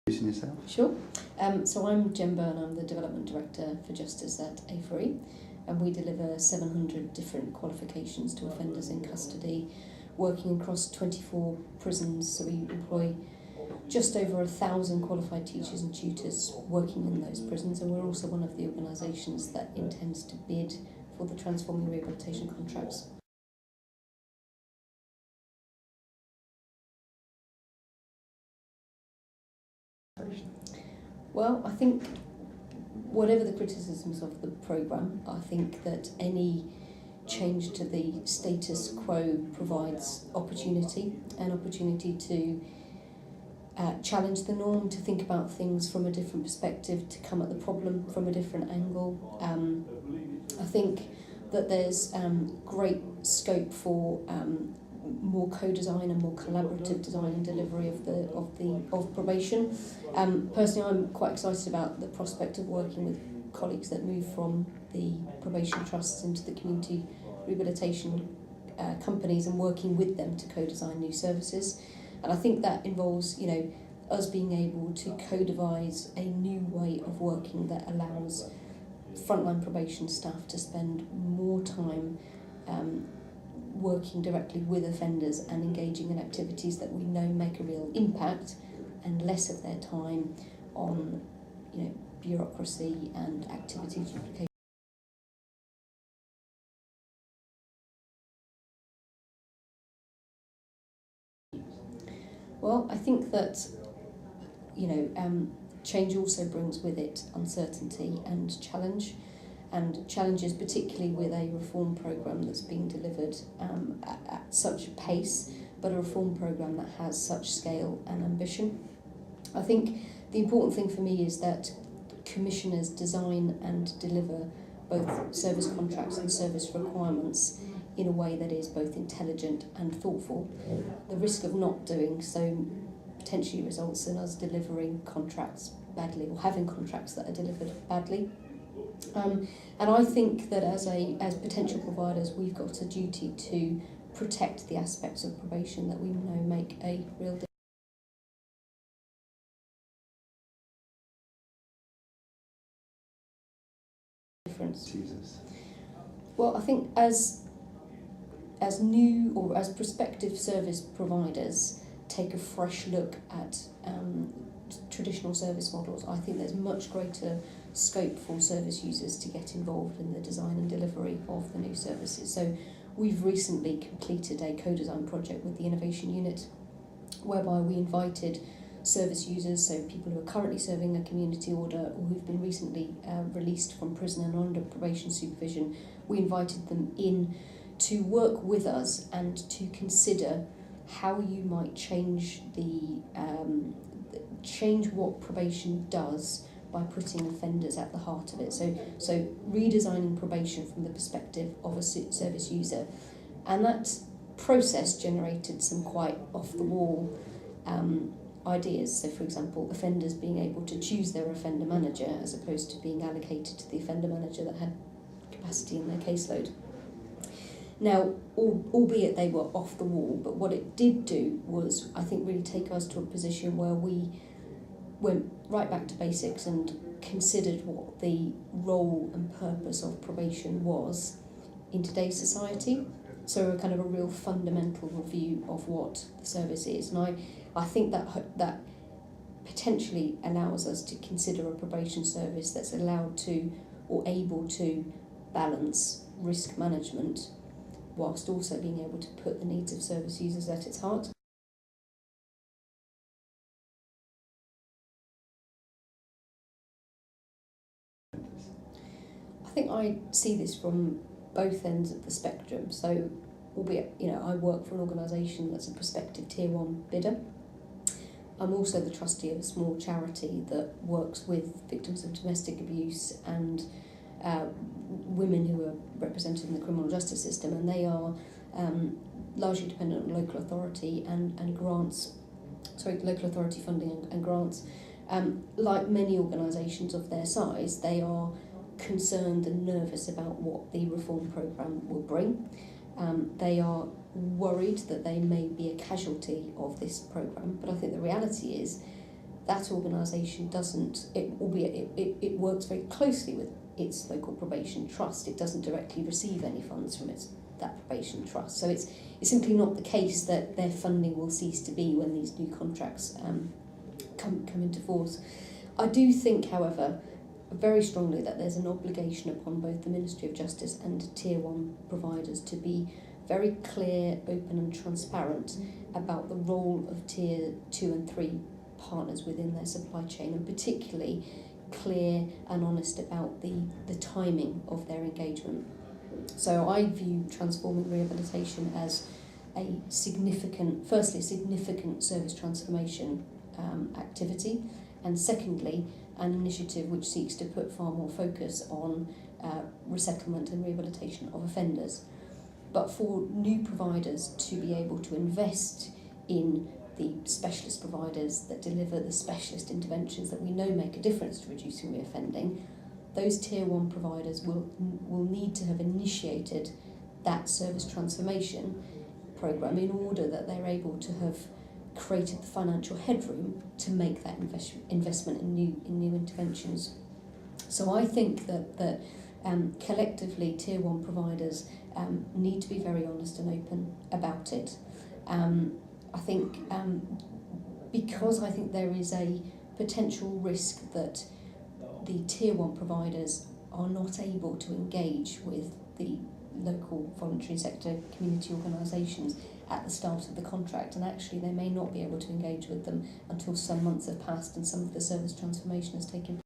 Yourself? Sure. So I'm Byrne, I'm the Development Director for Justice at A4e, and we deliver 700 different qualifications to offenders in custody, working across 24 prisons. So we employ just over 1,000 qualified teachers and tutors working in those prisons, and we're also one of the organisations that intends to bid for the Transforming Rehabilitation contracts. Well, I think whatever the criticisms of the programme, I think that any change to the status quo provides opportunity, an opportunity to challenge the norm, to think about things from a different perspective, to come at the problem from a different angle. I think that there's great scope for more co-design and more collaborative design and delivery of probation. Personally, I'm quite excited about the prospect of working with colleagues that move from the probation trusts into the community rehabilitation companies and working with them to co-design new services. And I think that involves, us being able to co-devise a new way of working that allows frontline probation staff to spend more time working directly with offenders and engaging in activities that we know make a real impact, and less of their time on, bureaucracy and activity duplication. Well, I think that, change also brings with it uncertainty and challenge. And challenges, particularly with a reform programme that's being delivered at such a pace, but a reform programme that has such scale and ambition. I think the important thing for me is that commissioners design and deliver both service contracts and service requirements in a way that is both intelligent and thoughtful. The risk of not doing so potentially results in us delivering contracts badly, or having contracts that are delivered badly. And I think that as potential providers, we've got a duty to protect the aspects of probation that we know make a real difference. Jesus. Well, I think as new or as prospective service providers take a fresh look at traditional service models, I think there's much greater scope for service users to get involved in the design and delivery of the new services. So we've recently completed a co-design project with the Innovation Unit, whereby we invited service users, so people who are currently serving a community order or who've been recently released from prison and under probation supervision. We invited them in to work with us and to consider how you might change what probation does by putting offenders at the heart of it. So redesigning probation from the perspective of a service user. And that process generated some quite off-the-wall ideas. So, for example, offenders being able to choose their offender manager as opposed to being allocated to the offender manager that had capacity in their caseload. Now, albeit they were off the wall, but what it did do was, I think, really take us to a position where we went right back to basics and considered what the role and purpose of probation was in today's society. So a kind of a real fundamental review of what the service is. And I think that potentially allows us to consider a probation service that's allowed to or able to balance risk management whilst also being able to put the needs of service users at its heart. I think I see this from both ends of the spectrum. So, albeit, I work for an organisation that's a prospective Tier 1 bidder. I'm also the trustee of a small charity that works with victims of domestic abuse and women who are represented in the criminal justice system, and they are largely dependent on local authority and grants, local authority funding and grants. Like many organisations of their size, they are concerned and nervous about what the reform programme will bring. They are worried that they may be a casualty of this programme, but I think the reality is that organisation doesn't, albeit it works very closely with its local probation trust, it doesn't directly receive any funds from that probation trust. So it's simply not the case that their funding will cease to be when these new contracts come into force. I do think, however, very strongly that there's an obligation upon both the Ministry of Justice and Tier 1 providers to be very clear, open and transparent about the role of Tier 2 and 3 partners within their supply chain, and particularly clear and honest about the timing of their engagement. So I view Transforming Rehabilitation as a significant service transformation activity, and secondly, an initiative which seeks to put far more focus on resettlement and rehabilitation of offenders. But for new providers to be able to invest in the specialist providers that deliver the specialist interventions that we know make a difference to reducing reoffending, those Tier 1 providers will need to have initiated that service transformation programme in order that they're able to have created the financial headroom to make that investment in new interventions. So I think that collectively Tier 1 providers need to be very honest and open about it. I think because I think there is a potential risk that the Tier 1 providers are not able to engage with the local voluntary sector community organisations at the start of the contract, and actually they may not be able to engage with them until some months have passed and some of the service transformation has taken place.